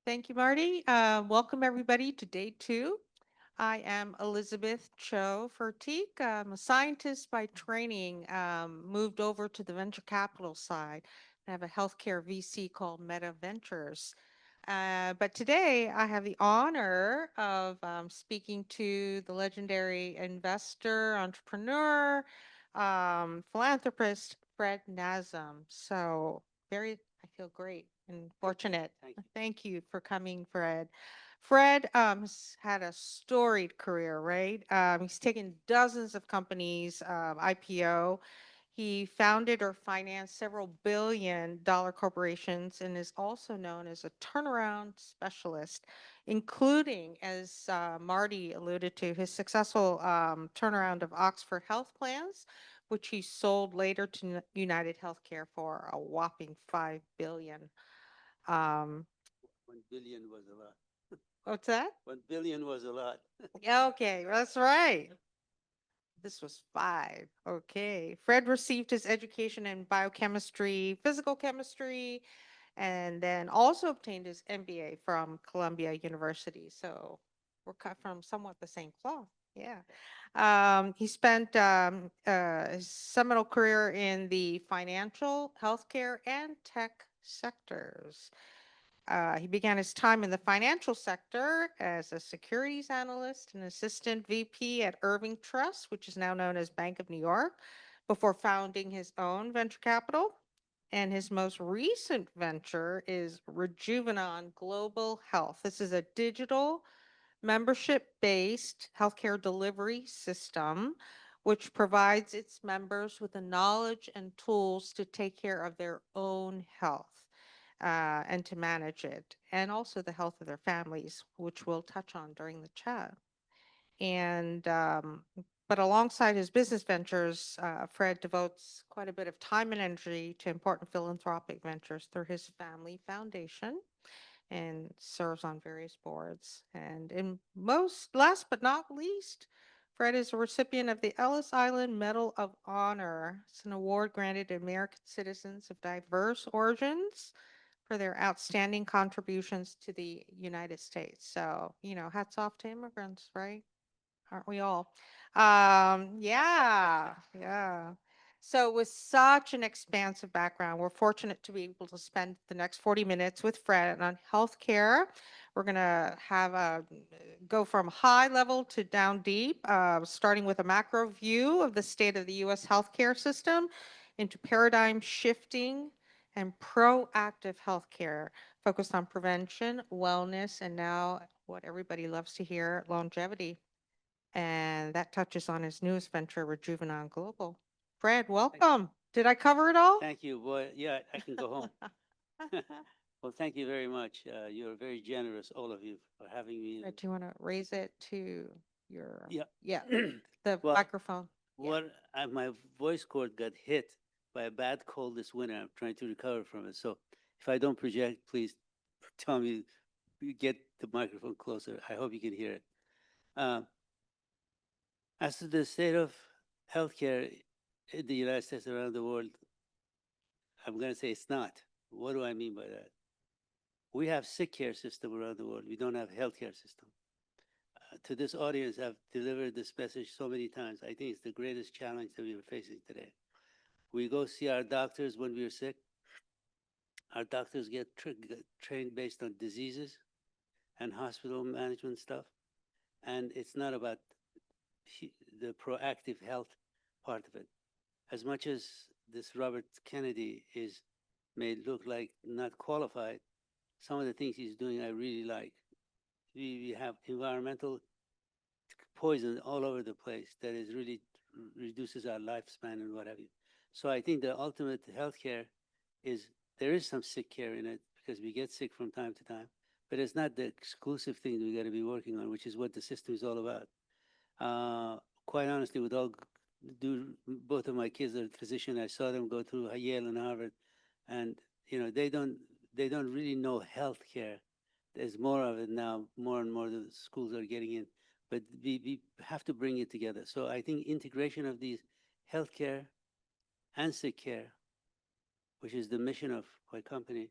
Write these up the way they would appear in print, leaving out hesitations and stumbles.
Thank you, Marty. Welcome, everybody, to day two. I am Elizabeth Cho Fertique. I'm a scientist by training, moved over to the venture capital side. I have a healthcare VC called Meta Ventures. But today I have the honor of speaking to the legendary investor, entrepreneur, philanthropist, Fred Nazem. So I feel great and fortunate. Thank you. Thank you for coming, Fred. Fred has had a storied career, right? He's taken dozens of companies IPO. He founded or financed several billion-dollar corporations and is also known as a turnaround specialist, including, as Marty alluded to, his successful turnaround of Oxford Health Plans, which he sold later to United Healthcare for a whopping $5 billion. Um, 1 billion was a lot. what's that? 1 billion was a lot. Yeah, okay, that's right. This was five. Okay. Fred received his education in biochemistry, physical chemistry, and then also obtained his MBA from Columbia University. So we're cut from somewhat the same cloth. Yeah. He spent his seminal career in the financial, healthcare, and tech sectors. He began his time in the financial sector as a securities analyst and assistant VP at Irving Trust, which is now known as Bank of New York, before founding his own venture capital. And his most recent venture is Rejuvenan Global Health. This is a digital membership based healthcare delivery system which provides its members with the knowledge and tools to take care of their own health and to manage it, and also the health of their families, which we'll touch on during the chat. And but alongside his business ventures, Fred devotes quite a bit of time and energy to important philanthropic ventures through his family foundation and serves on various boards. And in most, last but not least, Fred is a recipient of the Ellis Island Medal of Honor. It's an award granted to American citizens of diverse origins for their outstanding contributions to the United States. So, hats off to immigrants, right? Aren't we all? Yeah, yeah. So, with such an expansive background, we're fortunate to be able to spend the next 40 minutes with Fred on healthcare. We're going to have a go from high level to down deep, starting with a macro view of the state of the U.S. healthcare system into paradigm shifting and proactive healthcare focused on prevention, wellness, and now what everybody loves to hear, longevity. And that touches on his newest venture, Rejuvenan Global. Fred, Thank, welcome. Did I cover it all? thank you, boy. Yeah, I can go home. Well, thank you very much. You're very generous, all of you, for having me. Fred, do you want to raise it to your, Yeah. yeah, the Well, microphone? Yeah. my voice cord got hit by a bad cold this winter. I'm trying to recover from it. So if I don't project, please tell me, you get the microphone closer. I hope you can hear it. Uh, as to the state of healthcare in the United States around the world, I'm going to say it's not. What do I mean by that? We have sick care system around the world. We don't have healthcare system. To this audience, I've delivered this message so many times. I think it's the greatest challenge that we are facing today. We go see our doctors when we're sick. Our doctors get trained based on diseases and hospital management stuff, and it's not about the proactive health part of it. As much as this Robert Kennedy is may look like not qualified, some of the things he's doing I really like. We have environmental poison all over the place that is really reduces our lifespan and what have you. So I think the ultimate healthcare is there is some sick care in it because we get sick from time to time, but it's not the exclusive thing we got to be working on, which is what the system is all about. Quite honestly, with all do both of my kids are physicians. I saw them go through Yale and Harvard, and they don't really know healthcare. There's more of it now. More and more the schools are getting in, but we have to bring it together. So I think integration of these healthcare and sick care, which is the mission of my company,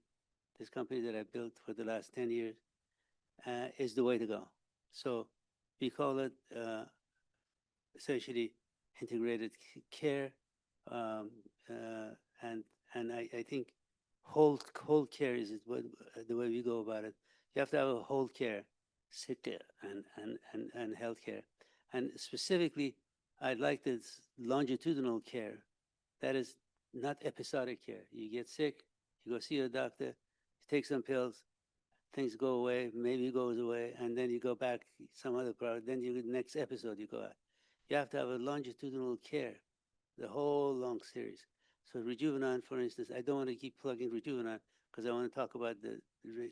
this company that I built for the last 10 years, is the way to go. So we call it essentially integrated care, um, and I think whole care is the way we go about it. You have to have a whole care, sick care, and health care, and specifically, I'd like this longitudinal care. That is not episodic care. You get sick, you go see a doctor, you take some pills, things go away, maybe it goes away, and then you go back some other product. Then you next episode you go out. You have to have a longitudinal care, the whole long series. So Rejuvenan, for instance, I don't want to keep plugging Rejuvenan because I want to talk about the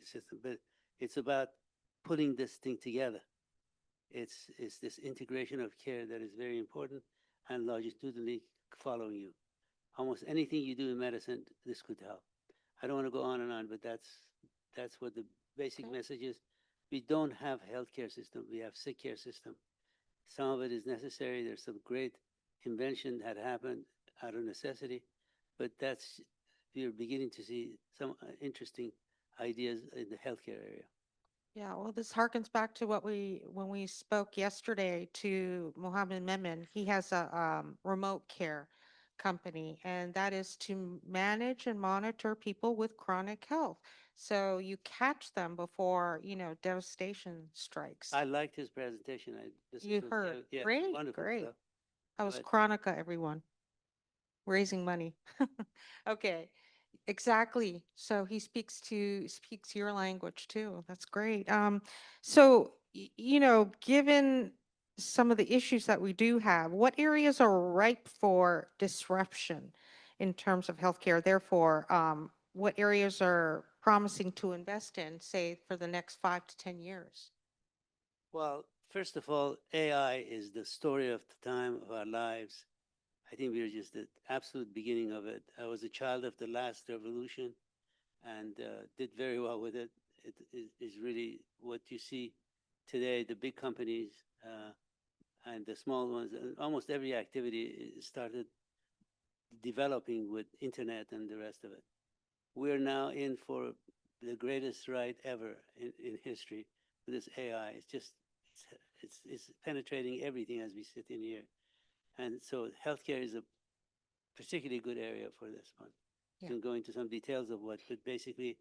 system, but it's about putting this thing together. It's this integration of care that is very important and longitudinally following you. Almost anything you do in medicine, this could help. I don't want to go on and on, but that's what the basic Okay. message is. We don't have healthcare system. We have sick care system. Some of it is necessary. There's some great invention that happened out of necessity, but that's we're beginning to see some interesting ideas in the healthcare area. Yeah, well, this harkens back to what when we spoke yesterday to Mohammed Memin. He has a remote care company, and that is to manage and monitor people with chronic health. So you catch them before, devastation strikes. I liked his presentation. I listened You to it. heard. Yeah, Great, wonderful great. stuff. I was But Chronica, everyone, raising money. Okay. Exactly. So he speaks your language too. That's great. So given some of the issues that we do have, what areas are ripe for disruption in terms of healthcare? Therefore, what areas are promising to invest in, say, for the next 5 to 10 years? well, first of all, AI is the story of the time of our lives. I think we are just the absolute beginning of it. I was a child of the last revolution and did very well with it. It is really what you see today. The big companies and the small ones, almost every activity started developing with internet and the rest of it. We're now in for the greatest ride ever in history with this AI. It's just it's penetrating everything as we sit in here, and so healthcare is a particularly good area for this one. Yeah. Can go into some details of what, but basically,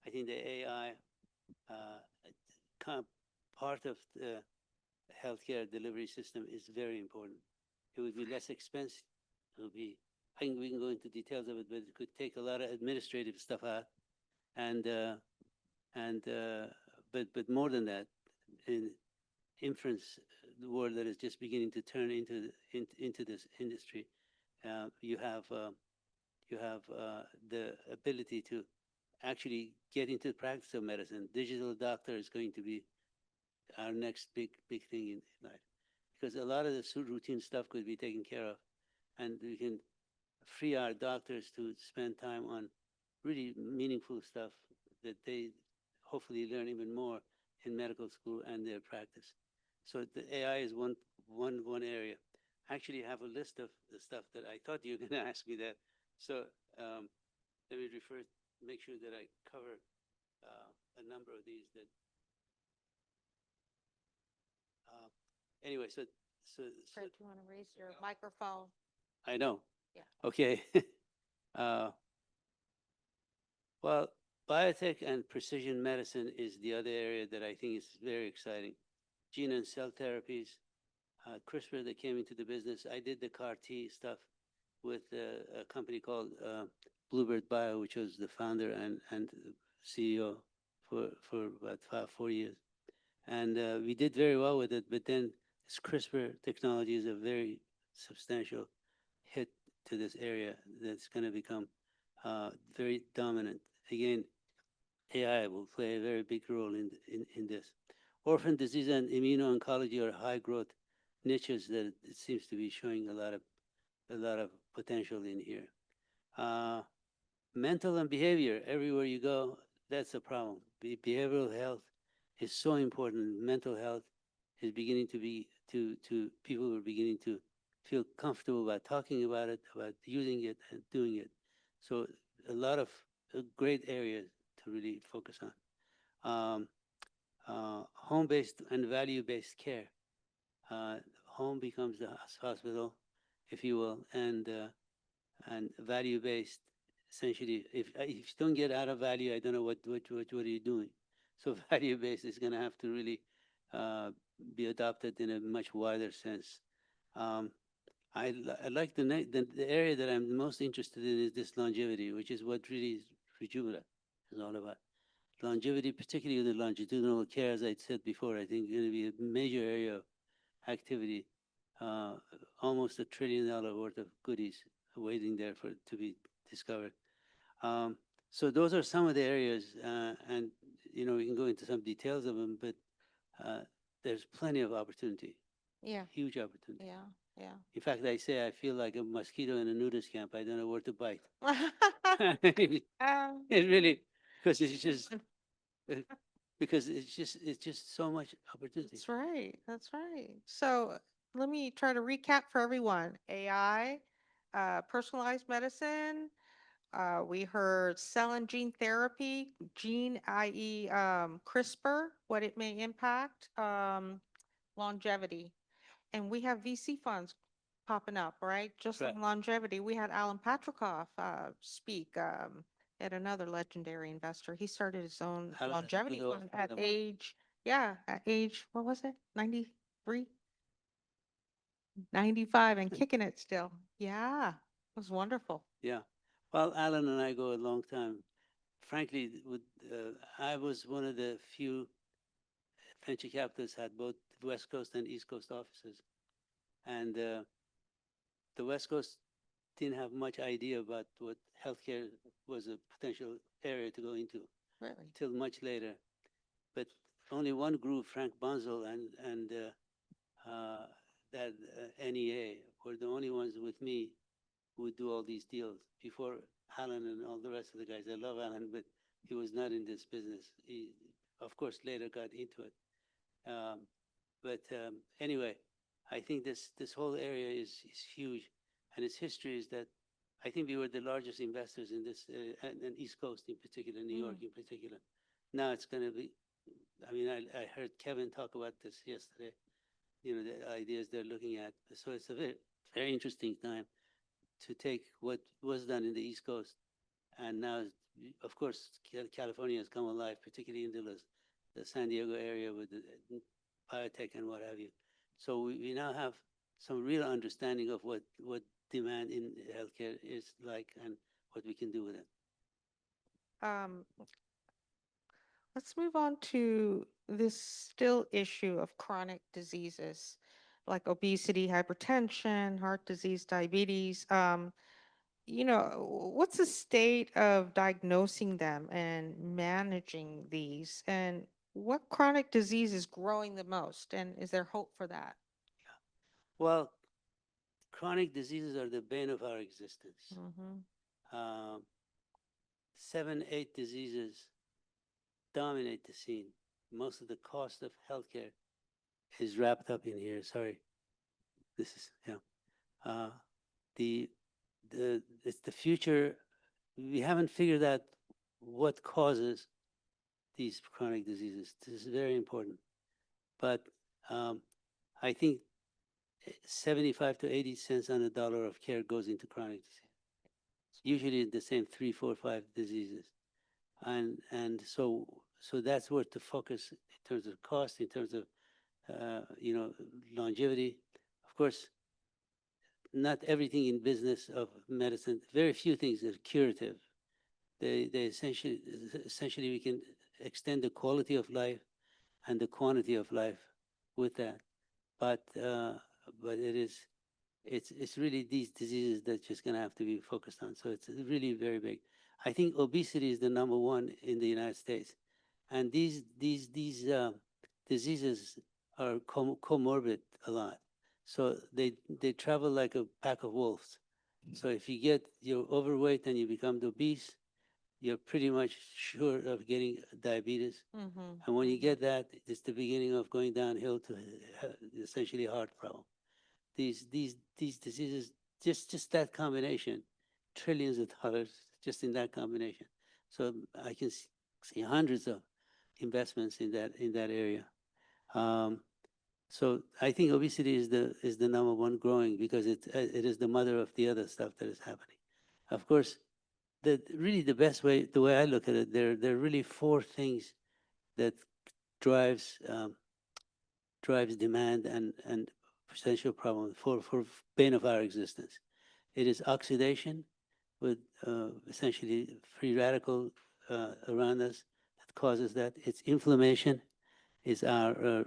I think the AI uh, kind of part of the healthcare delivery system is very important. It would be less expensive. It would be. I think we can go into details of it, but it could take a lot of administrative stuff out, and and but more than that, in inference, the world that is just beginning to turn into this industry, you have the ability to actually get into the practice of medicine. Digital doctor is going to be our next big thing in life because a lot of the routine stuff could be taken care of, and we can free our doctors to spend time on really meaningful stuff that they hopefully learn even more in medical school and their practice. So the AI is one area. I actually have a list of the stuff that I thought you were going to ask me that. So um, let me make sure that I cover a number of these. That uh, anyway. So Fred, do you want to raise your microphone? I know. Yeah. Okay. uh, well, biotech and precision medicine is the other area that I think is very exciting. Gene and cell therapies, CRISPR that came into the business. I did the CAR T stuff with a company called Bluebird Bio, which was the founder and CEO for about 4 years. And we did very well with it, but then this CRISPR technology is a very substantial hit to this area that's going to become very dominant. Again, AI will play a very big role in this. Orphan disease and immuno-oncology are high growth niches that it seems to be showing a lot of potential in here. Uh, Mental and behavior, everywhere you go, that's a problem. Behavioral health is so important. Mental health is beginning to be to people are beginning to feel comfortable about talking about it, about using it and doing it. So a lot of great areas to really focus on. home-based and value-based care. Home becomes the hospital, if you will, and value-based. Essentially, if you don't get out of value, I don't know what are you doing. So value-based is going to have to really uh, be adopted in a much wider sense. Um, I like the area that I'm most interested in is this longevity, which is what really Rejuvenan is all about. Longevity, particularly the longitudinal care, as I said before, I think is going to be a major area of activity. Uh, Almost $1 trillion worth of goodies waiting there for to be discovered. Um, so those are some of the areas, and we can go into some details of them, but uh, there's plenty of opportunity, Yeah. huge opportunity. Yeah. Yeah. In fact, I say I feel like a mosquito in a nudist camp. I don't know where to bite. It really, because it's just uh, because it's just so much opportunity. That's right. That's right. So let me try to recap for everyone. AI, personalized medicine. We heard cell and gene therapy, gene, i.e., CRISPR, what it may impact, longevity. And we have VC funds popping up, right? Just Right. on longevity. We had Alan Patrikoff speak at another legendary investor. He started his own Alan is a longevity good old fund friend at of mine. age, yeah, at age, what was it? 93, 95 and kicking it still. Yeah, it was wonderful. Yeah. Well, Alan and I go a long time. Frankly, I was one of the few venture capitalists had both West Coast and East Coast offices, and the West Coast didn't have much idea about what healthcare was a potential area to go into Really. till much later. But only one group, Frank Bonzel and that NEA, were the only ones with me who would do all these deals before Alan and all the rest of the guys. I love Alan, but he was not in this business. He, of course, later got into it. Um, but anyway, I think this whole area is huge, and its history is that I think we were the largest investors in this, and East Coast in particular, New York Mm. in particular. Now it's going to be. I mean, I heard Kevin talk about this yesterday. The ideas they're looking at. So it's a very interesting time to take what was done in the East Coast, and now, of course, California has come alive, particularly in the San Diego area with the biotech and what have you. So we now have some real understanding of what demand in healthcare is like and what we can do with it. Um, let's move on to this still issue of chronic diseases like obesity, hypertension, heart disease, diabetes. What's the state of diagnosing them and managing these? And what chronic disease is growing the most? And is there hope for that? Well, chronic diseases are the bane of our existence. Mm-hmm. Um, 7, 8 diseases dominate the scene. Most of the cost of healthcare is wrapped up in here. Sorry, this is yeah. Uh, the it's the future. We haven't figured out what causes these chronic diseases. This is very important. But um, I think 75 to 80 cents on a dollar of care goes into chronic disease. Usually the same 3, 4, 5 diseases, and so that's where to focus in terms of cost, in terms of longevity. Of course, not everything in business of medicine. Very few things are curative. They essentially we can extend the quality of life and the quantity of life with that. But it's really these diseases that's just going to have to be focused on. So it's really very big. I think obesity is the number one in the United States, and these diseases are comorbid a lot. So they travel like a pack of wolves. So if you're overweight and you become obese, you're pretty much sure of getting diabetes. Mm-hmm. And when you Mm-hmm. get that, it's the beginning of going downhill to essentially a heart problem. These diseases, just that combination, trillions of dollars just in that combination. So I can see hundreds of investments in that area. Um, so I think obesity is the number one growing because it is the mother of the other stuff that is happening. Of course, really the best way, the way I look at it, there are really four things that drives drives demand and potential problem for pain of our existence. It is oxidation with essentially free radical around us that causes that. It's inflammation. Is our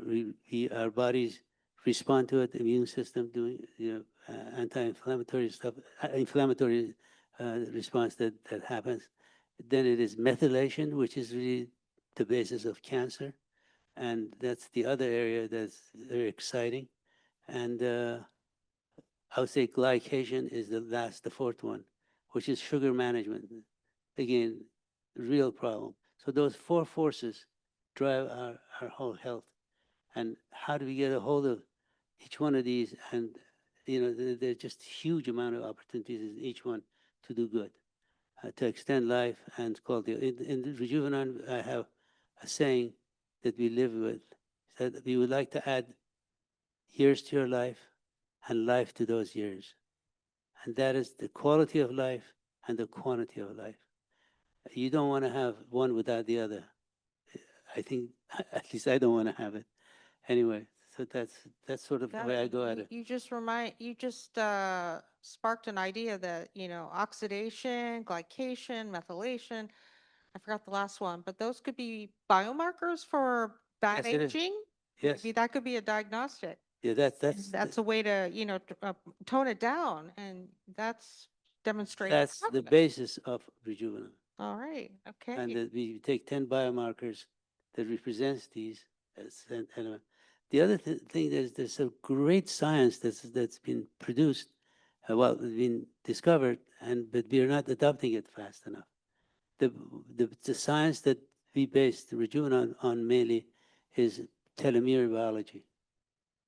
bodies respond to it, the immune system doing anti-inflammatory stuff, inflammatory response that happens. Then it is methylation, which is really the basis of cancer, and that's the other area that's very exciting. And I would say glycation is the fourth one, which is sugar management. Again, real problem. So those four forces drive our whole health. And how do we get a hold of each one of these? And there's just huge amount of opportunities in each one to do good, to extend life and quality. In the Rejuvenan, I have a saying that we live with, that we would like to add years to your life and life to those years. And that is the quality of life and the quantity of life. You don't want to have one without the other. I think, at least I don't want to have it. Anyway, so that's sort of the way I go at it. You just sparked an idea that, oxidation, glycation, methylation, I forgot the last one, but those could be biomarkers for bad Yes, it is. aging. Yes. Maybe that could be a diagnostic. Yeah, That's a way to, tone it down, and that's demonstrating that's the progress. basis of Rejuvenan. All right, And okay. that we take 10 biomarkers that represents these. And the other thing is there's a great science that's been produced, been discovered, but we are not adopting it fast enough. The science that we based Rejuvenan on mainly is telomere biology.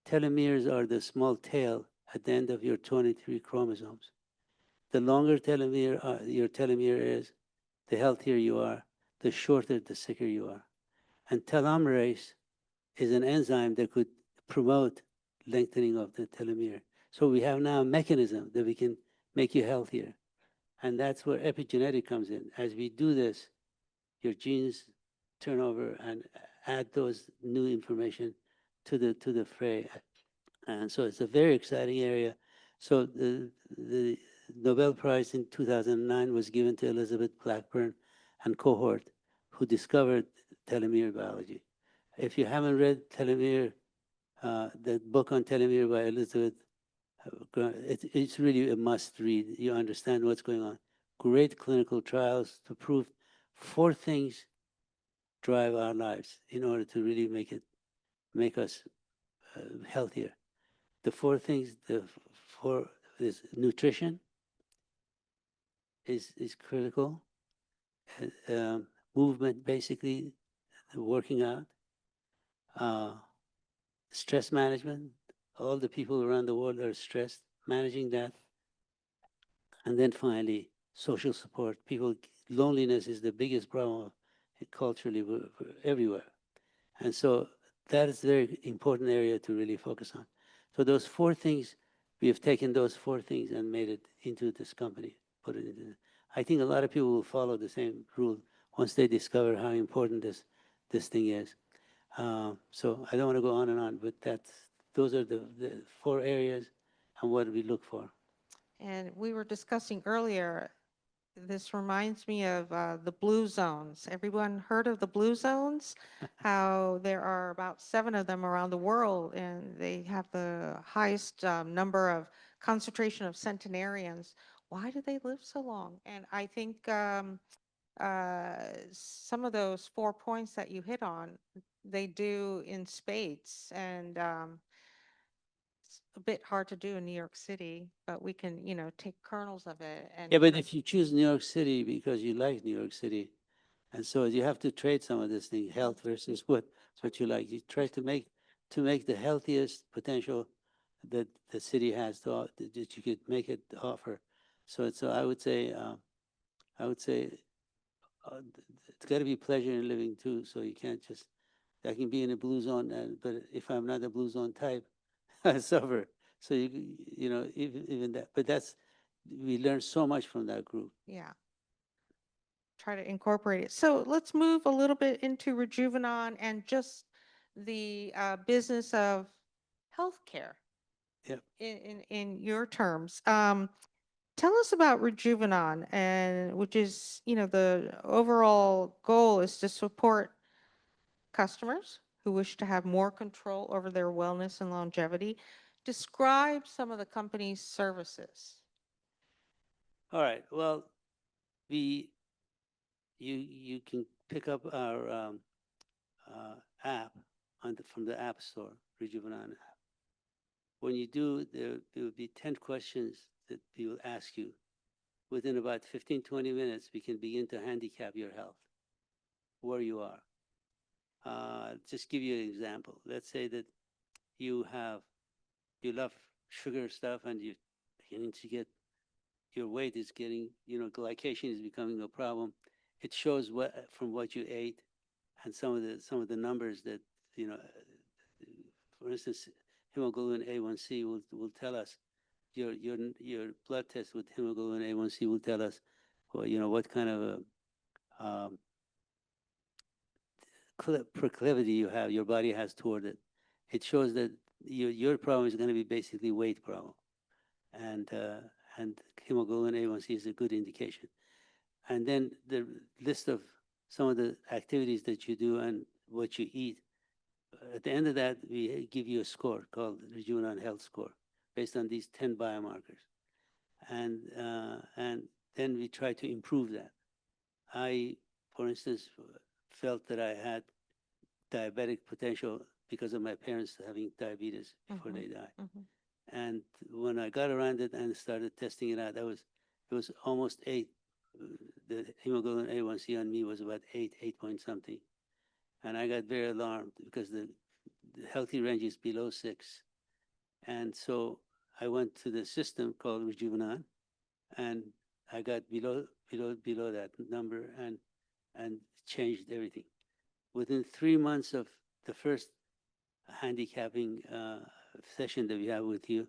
Telomeres are the small tail at the end of your 23 chromosomes. The longer your telomere is, the healthier you are, the shorter, the sicker you are. And telomerase is an enzyme that could promote lengthening of the telomere. So we have now a mechanism that we can make you healthier. And that's where epigenetic comes in. As we do this, your genes turn over and add those new information to the fray. And so it's a very exciting area. So the Nobel Prize in 2009 was given to Elizabeth Blackburn and cohort, who discovered telomere biology. If you haven't read telomere, the book on telomere by Elizabeth, it's really a must read. You understand what's going on. Great clinical trials to prove four things drive our lives in order to really make us healthier. The four things, the four is nutrition is critical. Movement, basically, working out, uh, stress management. All the people around the world are stressed, managing that. And then finally, social support. Loneliness is the biggest problem culturally everywhere. And so that is a very important area to really focus on. So those four things, we have taken those four things and made it into this company, put it into. I think a lot of people will follow the same rule once they discover how important this thing is. So I don't want to go on and on, but those are the four areas and what we look for. And we were discussing earlier, this reminds me of the blue zones. Everyone heard of the blue zones? How there are about 7 of them around the world, and they have the highest number of concentration of centenarians. Why do they live so long? And I think some of those 4 points that you hit on, they do in spades, and it's a bit hard to do in New York City, but we can, take kernels of it and. Yeah, but if you choose New York City because you like New York City, and so you have to trade some of this thing, health versus what you like. You try to make the healthiest potential that the city has that you could make it offer. So I would say It's got to be pleasure in living too. So you can't just, I can be in a blue zone, but if I'm not a blue zone type, I suffer. So you know, even that, but that's, we learned so much from that group. Yeah. Try to incorporate it. So let's move a little bit into Rejuvenan and just the business of healthcare Yep. in your terms. Tell us about Rejuvenan, and which is, the overall goal is to support customers who wish to have more control over their wellness and longevity. Describe some of the company's services. All right. Well, we you can pick up our app from the App Store, Rejuvenan app. When you do, there will be 10 questions that we will ask you. Within about 15, 20 minutes, we can begin to handicap your health, where you are. Just give you an example. Let's say that you have, you love sugar stuff and you're beginning to get, your weight is getting, glycation is becoming a problem. It shows what, from what you ate, and some of the numbers that, you know, for instance, hemoglobin A1C will tell us, your blood test with hemoglobin A1C will tell us, well, what kind of a proclivity you have, your body has toward it. It shows that your problem is going to be basically weight problem, and uh, and hemoglobin A1C is a good indication. And then the list of some of the activities that you do and what you eat. At the end of that, we give you a score called Rejuvenan Health Score based on these 10 biomarkers, and then we try to improve that. I, for instance, felt that I had diabetic potential because of my parents having diabetes before Mhm, they died. mhm. And when I got around it and started testing it out, it was almost 8. The hemoglobin A1C on me was about 8 point something, and I got very alarmed because the healthy range is below 6. And so I went to the system called Rejuvenan, and I got below that number, and changed everything. Within 3 months of the first handicapping session that we have with you,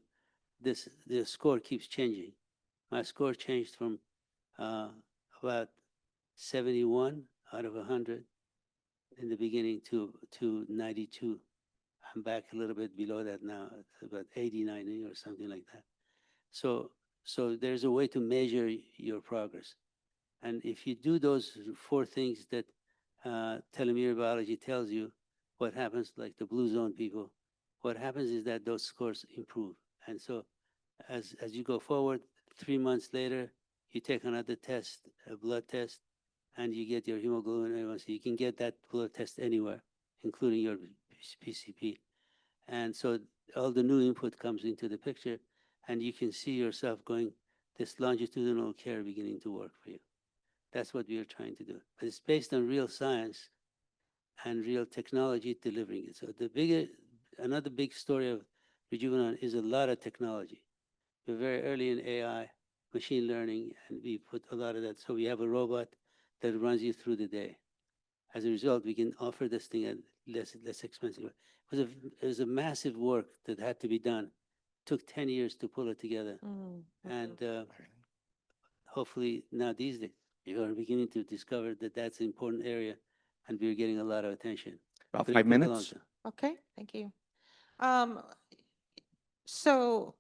the score keeps changing. My score changed from uh, about 71 out of 100 in the beginning to 92. I'm back a little bit below that now. It's about 80, 90 or something like that. So so there's a way to measure your progress. And if you do those 4 things that telomere biology tells you, what happens, like the blue zone people, what happens is that those scores improve. And so as you go forward, 3 months later, you take another test, a blood test, and you get your hemoglobin A1C. You can get that blood test anywhere, including your PCP. And so all the new input comes into the picture, and you can see yourself going, this longitudinal care beginning to work for you. That's what we are trying to do. But it's based on real science and real technology delivering it. So another big story of Rejuvenan is a lot of technology. We're very early in AI, machine learning, and we put a lot of that. So we have a robot that runs you through the day. As a result, we can offer this thing at less expensive. It was a massive work that had to be done. It took 10 years to pull it together. And hopefully now these days, you are beginning to discover that that's an important area, and we're getting a lot of attention. About But it five took a long minutes. time. Okay, thank you. Um, so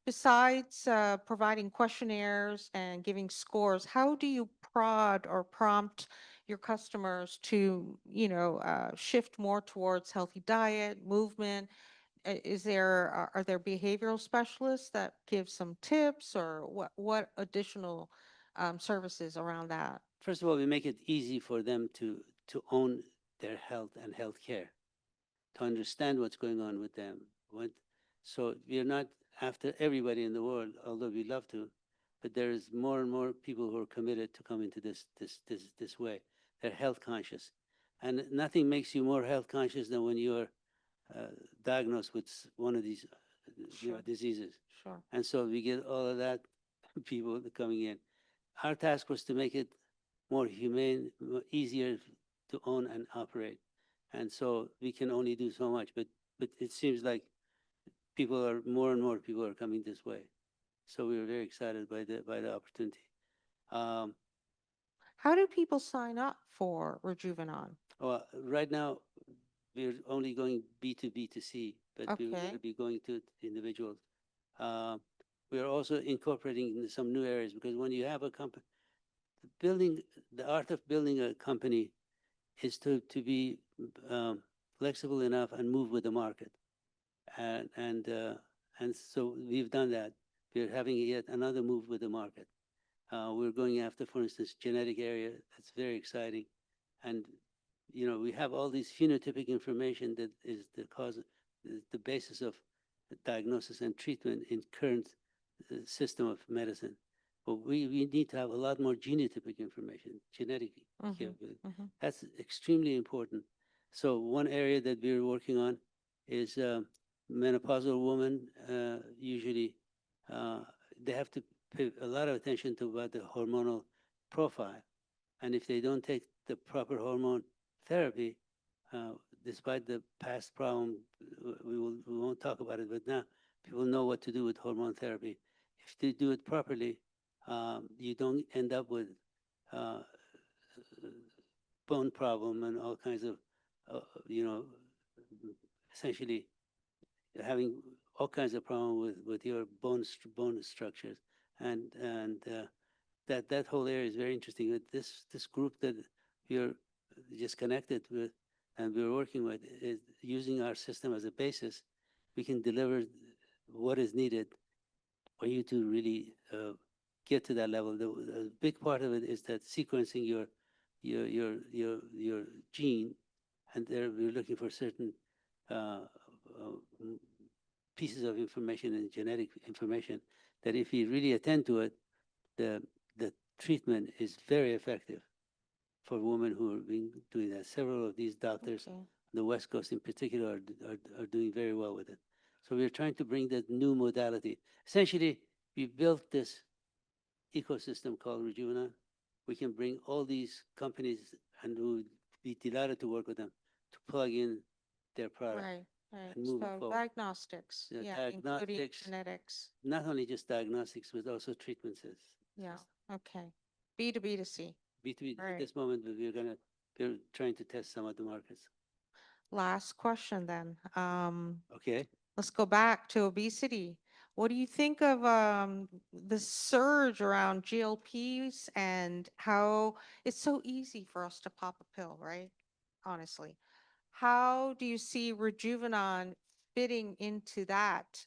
besides providing questionnaires and giving scores, how do you prod or prompt your customers to, shift more towards healthy diet, movement? Are there behavioral specialists that give some tips, or what additional services around that? First of all, we make it easy for them to own their health and health care, to understand what's going on with them. So we are not after everybody in the world, although we love to, but there is more and more people who are committed to come into this way. They're health conscious, and nothing makes you more health conscious than when you are diagnosed with one of these Sure. diseases. Sure. And so we get all of that people coming in. Our task was to make it more humane, easier to own and operate. And so we can only do so much, but it seems like people are more and more people are coming this way. So we were very excited by the opportunity. Um, How do people sign up for Rejuvenan? well, right now we're only going B to B to C, but we will Okay. be going to individuals. Uh, we are also incorporating in some new areas because when you have a company, building the art of building a company is to be um, flexible enough and move with the market. And, and, uh, and so we've done that. We're having yet another move with the market. We're going after, for instance, genetic area. That's very exciting. And, we have all these phenotypic information that is the cause, the basis of diagnosis and treatment in current system of medicine. But we need to have a lot more genotypic information, genetic Mm-hmm. capability. Mm-hmm. That's extremely important. So one area that we're working on is menopausal women. Usually, uh, they have to pay a lot of attention to about the hormonal profile, and if they don't take the proper hormone therapy, uh, despite the past problem, we won't talk about it, but now people know what to do with hormone therapy. If they do it properly, you don't end up with uh, bone problem and all kinds of, uh, you know, essentially having all kinds of problem with your bone structures, and that whole area is very interesting. This group that we're just connected with and we're working with is using our system as a basis. We can deliver what is needed for you to really get to that level. The big part of it is that sequencing your gene, and there we're looking for certain uh, pieces of information and genetic information that if you really attend to it, the the treatment is very effective for women who are being doing that. Several of these doctors, Okay. the West Coast in particular, are doing very well with it. So we're trying to bring that new modality. Essentially, we built this ecosystem called Rejuvenan. We can bring all these companies and we would be delighted to work with them to plug in their product Right. Right. and move it So forward. diagnostics. The Yeah, including diagnostics, genetics. not only just diagnostics, but also treatment Yeah. system. Okay. B to B to C. B2B, at Right. this moment, we're trying to test some of the markets. Last question then. Okay. Let's go back to obesity. What do you think of the surge around GLPs and how it's so easy for us to pop a pill, right? Honestly. How do you see Rejuvenon fitting into that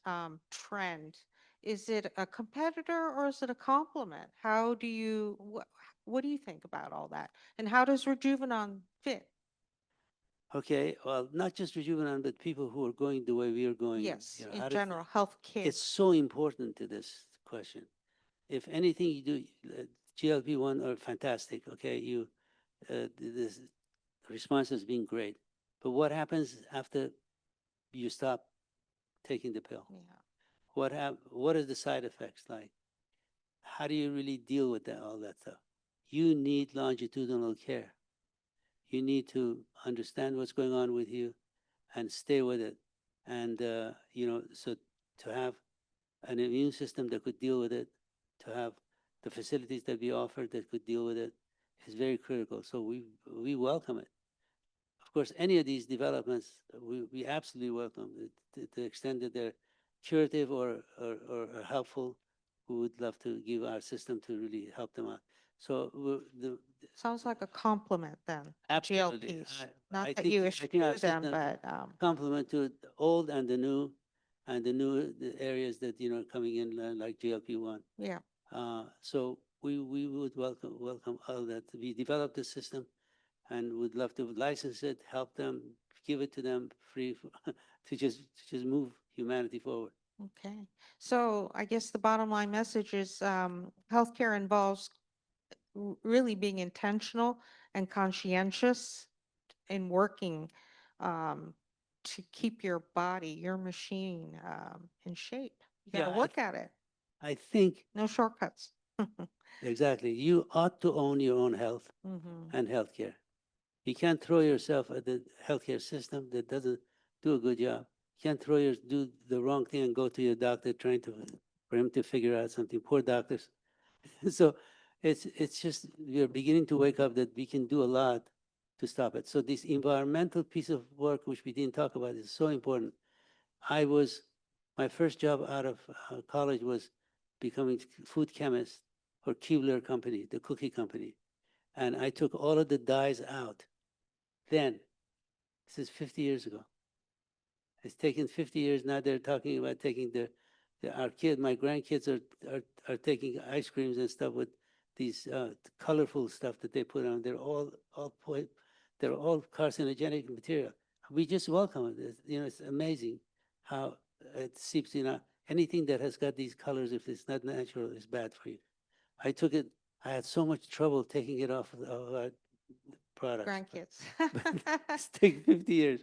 trend? Is it a competitor or is it a complement? What do you think about all that? And how does Rejuvenon fit? Okay. Well, not just Rejuvenan, but people who are going the way we are going. Yes, in How to general, healthcare. it's so important to this question. If anything you do, GLP-1 are fantastic. Okay, this response has been great. But what happens after you stop taking the pill? Yeah. What is the side effects like? How do you really deal with all that stuff? You need longitudinal care. You need to understand what's going on with you and stay with it. And, so to have an immune system that could deal with it, to have the facilities that we offer that could deal with it is very critical. So we welcome it. Of course, any of these developments, we absolutely welcome it, to the extent that they're curative or helpful. We would love to give our system to really help them out. So Sounds like a complement then, absolutely, GLPs. I Not that think you I think our eschew them, system but complement to the old and the new, and the areas that are coming in like GLP-1. yeah. So we would welcome all that. We developed the system and would love to license it, help them, give it to them free to just move humanity forward. Okay. So I guess the bottom line message is healthcare involves really being intentional and conscientious in working um, to keep your body, your machine in shape. You got Yeah, to work at it. I think No shortcuts. Exactly. You ought to own your own health Mhm. and healthcare. You can't throw yourself at the healthcare system that doesn't do a good job. You can't do the wrong thing and go to your doctor trying to for him to figure out something. Poor doctors. So it's just we're beginning to wake up that we can do a lot to stop it. So this environmental piece of work, which we didn't talk about, is so important. I was my first job out of college was becoming food chemist for Keebler Company, the cookie company, and I took all of the dyes out. Then this is 50 years ago. It's taken 50 years. Now they're talking about taking our kid, my grandkids are taking ice creams and stuff with these colorful stuff that they put on. They're all carcinogenic material. We just welcome it. It's amazing how it seeps in. Anything that has got these colors, if it's not natural, is bad for you. I took it. I had so much trouble taking it off of our products, Grandkids. but it's taken 50 years.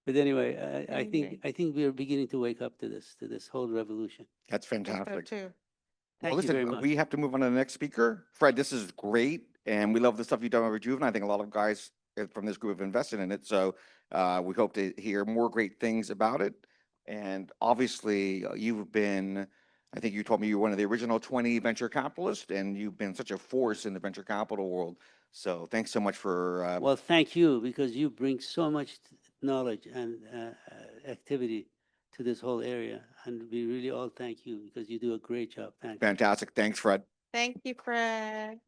But anyway, I agree. I think we are beginning to wake up to this whole revolution. That's I think so fantastic. too. Well, Thank you listen, very much. we have to move on to the next speaker. Fred, this is great, and we love the stuff you've done with Rejuvenan. I think a lot of guys from this group have invested in it, so we hope to hear more great things about it. And obviously, you've been, I think you told me you were one of the original 20 venture capitalists, and you've been such a force in the venture capital world. So thanks so much for, Well, thank you because you bring so much knowledge and activity to this whole area, and we really all thank you because you do a great job. Thanks. fantastic. Thanks, Fred. Thank you, Fred.